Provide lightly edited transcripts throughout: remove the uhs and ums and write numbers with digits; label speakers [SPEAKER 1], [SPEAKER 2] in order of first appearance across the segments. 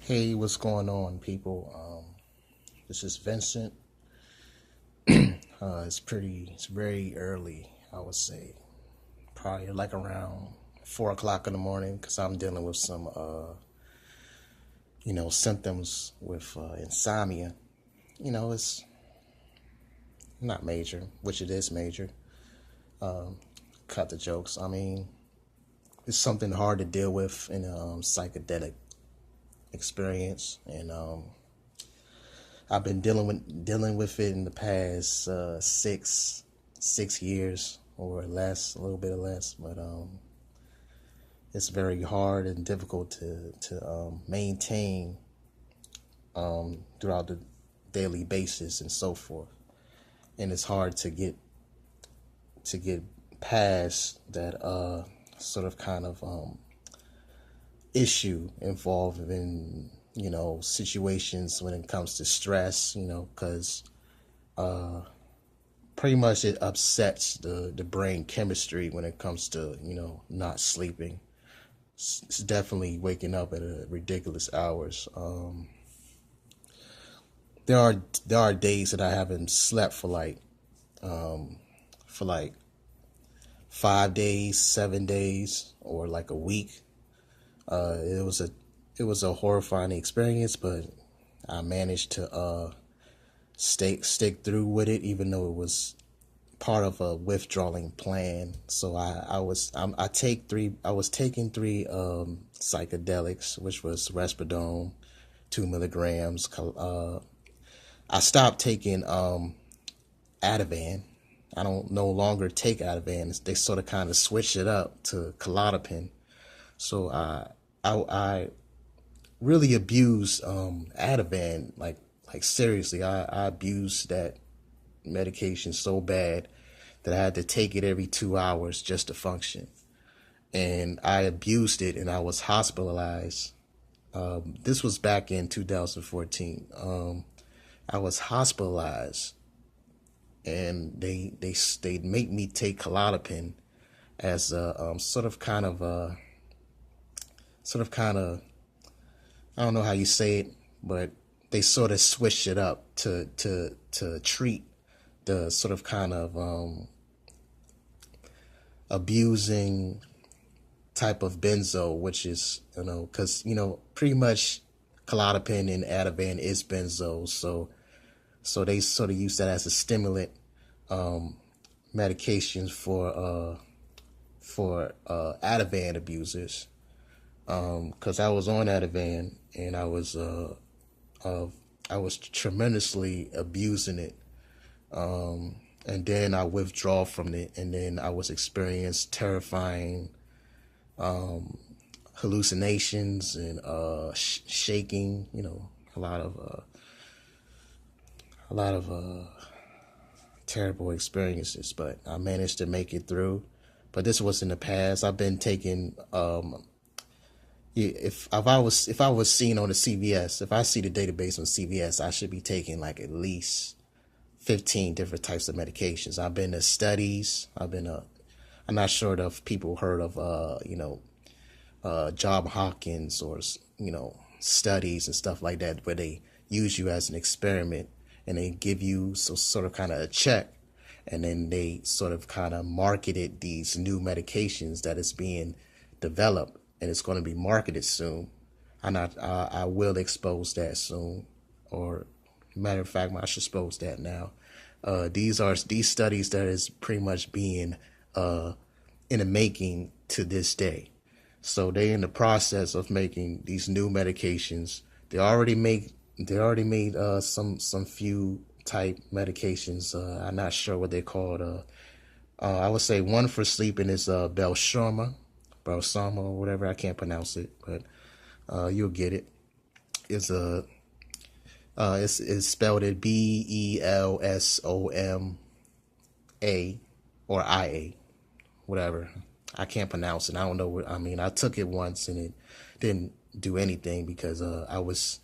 [SPEAKER 1] Hey, what's going on, people? This is Vincent. It's very early, I would say. Probably like around 4 o'clock in the morning because I'm dealing with some, symptoms with insomnia. It's not major, which it is major. Cut the jokes. I mean, it's something hard to deal with in a psychedelic experience, and I've been dealing with it in the past 6 years or less, a little bit less, but it's very hard and difficult to maintain throughout the daily basis and so forth, and it's hard to get past that sort of kind of issue involved in situations when it comes to stress, because pretty much it upsets the brain chemistry when it comes to not sleeping. It's definitely waking up at a ridiculous hours. There are days that I haven't slept for like 5 days, 7 days, or like a week. It was a horrifying experience, but I managed to stick through with it, even though it was part of a withdrawing plan. So I was taking three psychedelics, which was risperidone, 2 milligrams. I stopped taking Ativan. I don't no longer take Ativan. They sort of kind of switched it up to Klonopin. So I really abused Ativan, like seriously. I abused that medication so bad that I had to take it every 2 hours just to function. And I abused it, and I was hospitalized. This was back in 2014. I was hospitalized, and they make me take Klonopin as a sort of kind of I don't know how you say it, but they sort of switched it up to treat the sort of kind of abusing type of benzo, which is because pretty much Klonopin and Ativan is benzo, so they sort of use that as a stimulant medications for Ativan abusers. Because I was on Ativan, and I was tremendously abusing it. And then I withdraw from it, and then I was experiencing terrifying hallucinations and shaking. A lot of terrible experiences, but I managed to make it through. But this was in the past. I've been taking if I was seen on the CVS, if I see the database on CVS, I should be taking like at least 15 different types of medications. I've been to studies. I'm not sure if people heard of Job Hawkins, or studies and stuff like that, where they use you as an experiment, and they give you sort of kind of a check, and then they sort of kind of marketed these new medications that is being developed, and it's going to be marketed soon. I will expose that soon, or matter of fact, I should expose that now. These studies that is pretty much being in the making to this day. So they're in the process of making these new medications. They already made some few type medications. I'm not sure what they're called. I would say one for sleeping is Balsama or whatever. I can't pronounce it, but you'll get it. It's spelled it Belsoma or IA, whatever. I can't pronounce it. I don't know what I mean. I took it once, and it didn't do anything because I was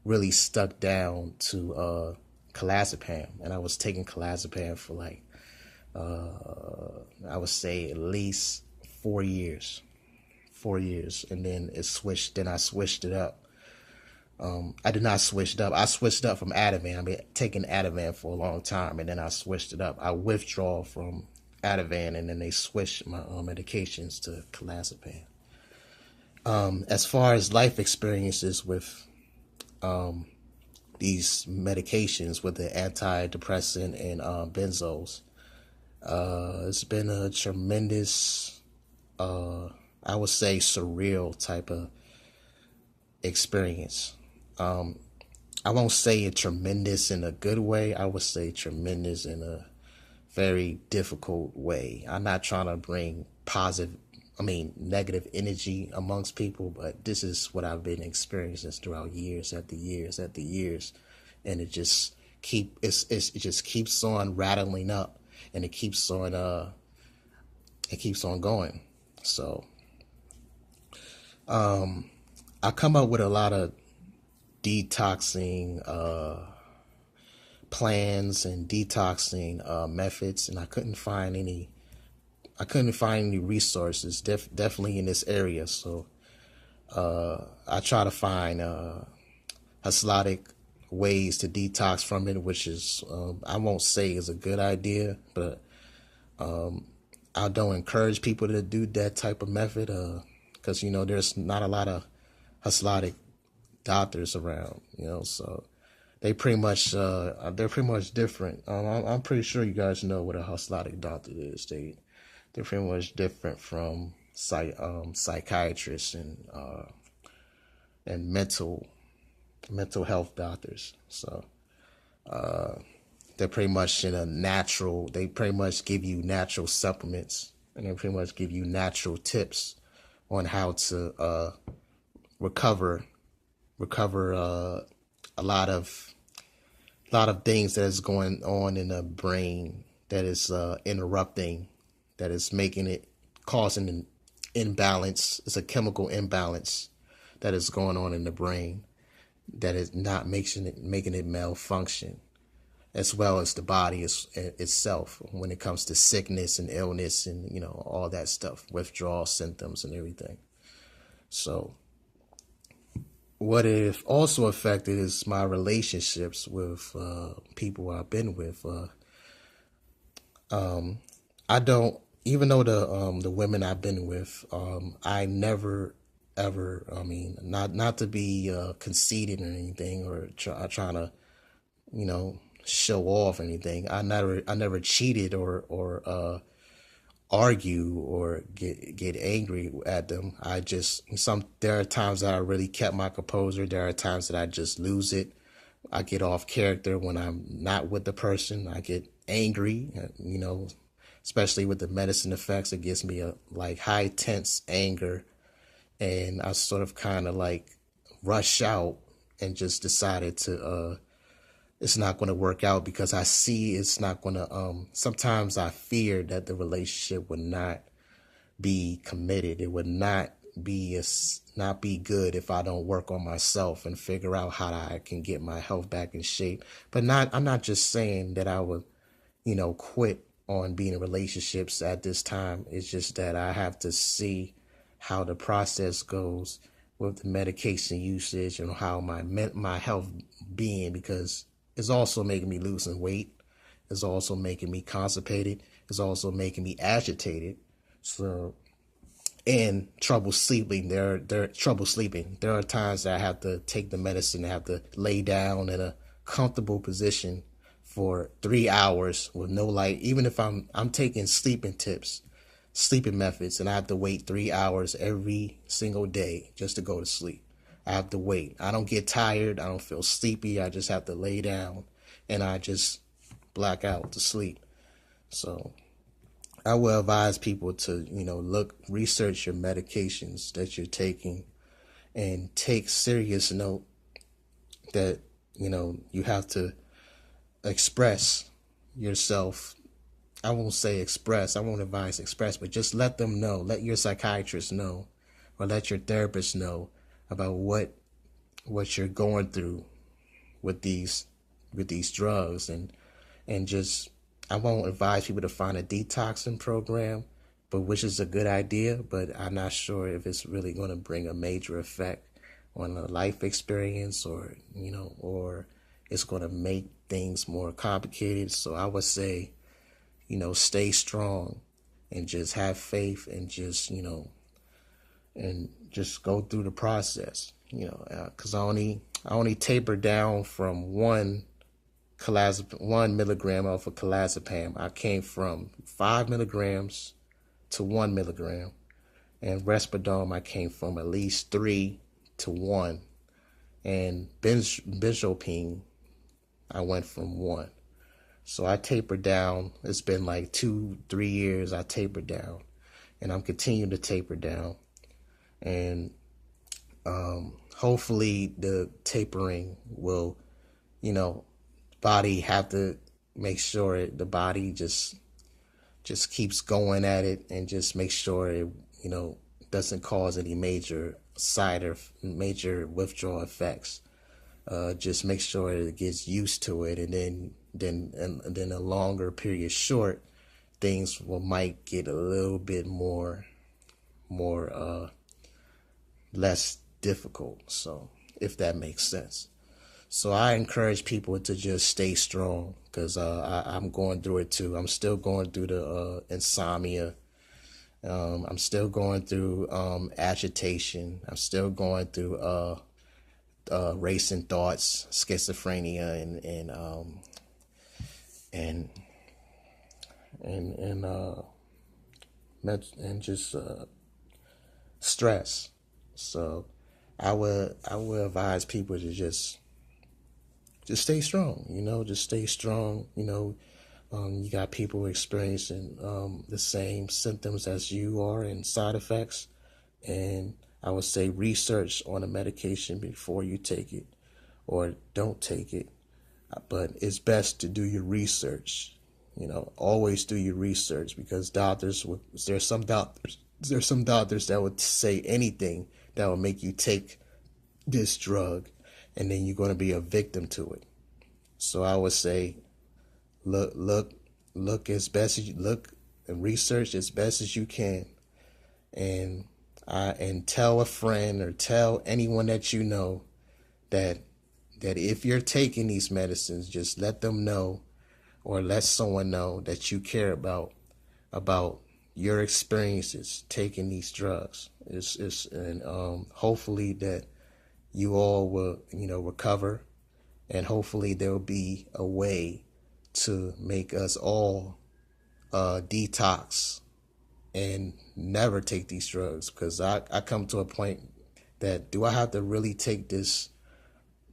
[SPEAKER 1] really stuck down to clonazepam, and I was taking clonazepam for like I would say at least 4 years, and then it switched. Then I switched it up I did not switch it up. I switched up from Ativan. I've been taking Ativan for a long time, and then I switched it up. I withdraw from Ativan, and then they switched my medications to clonopin. As far as life experiences with these medications, with the antidepressant and benzos, it's been a tremendous, I would say, surreal type of experience. I won't say a tremendous in a good way. I would say tremendous in a very difficult way. I'm not trying to bring negative energy amongst people, but this is what I've been experiencing throughout years after years after years, and it just keeps on rattling up, and it keeps on going. So, I come up with a lot of detoxing plans and detoxing methods, and I couldn't find any resources definitely in this area. So I try to find Hasidic ways to detox from it, which is I won't say is a good idea, but I don't encourage people to do that type of method because there's not a lot of Hasidic doctors around, so they're pretty much different. I'm pretty sure you guys know what a Hasidic doctor is. They're pretty much different from psychiatrists and mental health doctors. So they're pretty much they pretty much give you natural supplements, and they pretty much give you natural tips on how to recover a lot of things that is going on in the brain that is interrupting, that is causing an imbalance. It's a chemical imbalance that is going on in the brain that is not making it malfunction, as well as the body itself when it comes to sickness and illness and all that stuff, withdrawal symptoms and everything. So what it also affected is my relationships with people I've been with. I don't, even though the women I've been with, I never ever, not to be conceited or anything, or trying to, show off anything. I never cheated or argue or get angry at them. There are times that I really kept my composure. There are times that I just lose it. I get off character when I'm not with the person. I get angry, especially with the medicine effects. It gives me a high tense anger, and I sort of kind of rush out and just decided to it's not going to work out, because I see it's not going to, sometimes I fear that the relationship would not be committed. It would not be good if I don't work on myself and figure out how I can get my health back in shape. But I'm not just saying that I would, quit on being in relationships at this time. It's just that I have to see how the process goes with the medication usage and how my health being, because it's also making me losing weight. It's also making me constipated. It's also making me agitated. So, and trouble sleeping. There trouble sleeping. There are times that I have to take the medicine. I have to lay down in a comfortable position for 3 hours with no light. Even if I'm taking sleeping methods, and I have to wait 3 hours every single day just to go to sleep. I have to wait. I don't get tired. I don't feel sleepy. I just have to lay down, and I just black out to sleep. So I will advise people to, research your medications that you're taking, and take serious note that, you have to express yourself. I won't say express. I won't advise express, but just let them know. Let your psychiatrist know, or let your therapist know about what you're going through with these drugs, and just, I won't advise people to find a detoxing program, but which is a good idea, but I'm not sure if it's really going to bring a major effect on a life experience, or or it's going to make things more complicated. So I would say, stay strong and just have faith, and just and just go through the process. Because I only tapered down from 1 milligram of a clonazepam. I came from 5 milligrams to 1 milligram, and risperidone I came from at least 3 to 1, and benzopine I went from 1. So I tapered down. It's been like 2-3 years I tapered down, and I'm continuing to taper down. And hopefully the tapering will, body have to make sure the body just keeps going at it, and just make sure it, doesn't cause any major major withdrawal effects. Just make sure it gets used to it, and then a longer period short, things might get a little bit more less difficult. So if that makes sense. So I encourage people to just stay strong, because I'm going through it too. I'm still going through the insomnia. I'm still going through agitation. I'm still going through racing thoughts, schizophrenia, and just stress. So I would advise people to just stay strong. Just stay strong. You got people experiencing the same symptoms as you are, and side effects. And I would say research on a medication before you take it, or don't take it. But it's best to do your research. Always do your research, because there's some doctors that would say anything that will make you take this drug, and then you're going to be a victim to it. So I would say, look as best as you look, and research as best as you can, and tell a friend or tell anyone that you know that if you're taking these medicines, just let them know, or let someone know that you care about your experiences taking these drugs. And hopefully that you all will recover, and hopefully there will be a way to make us all detox and never take these drugs. Because I come to a point that, do I have to really take this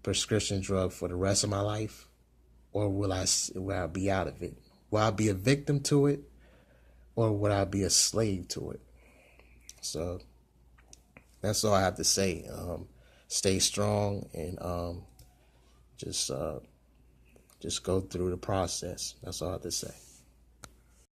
[SPEAKER 1] prescription drug for the rest of my life, or will I be out of it? Will I be a victim to it, or would I be a slave to it? So that's all I have to say. Stay strong, and just go through the process. That's all I have to say.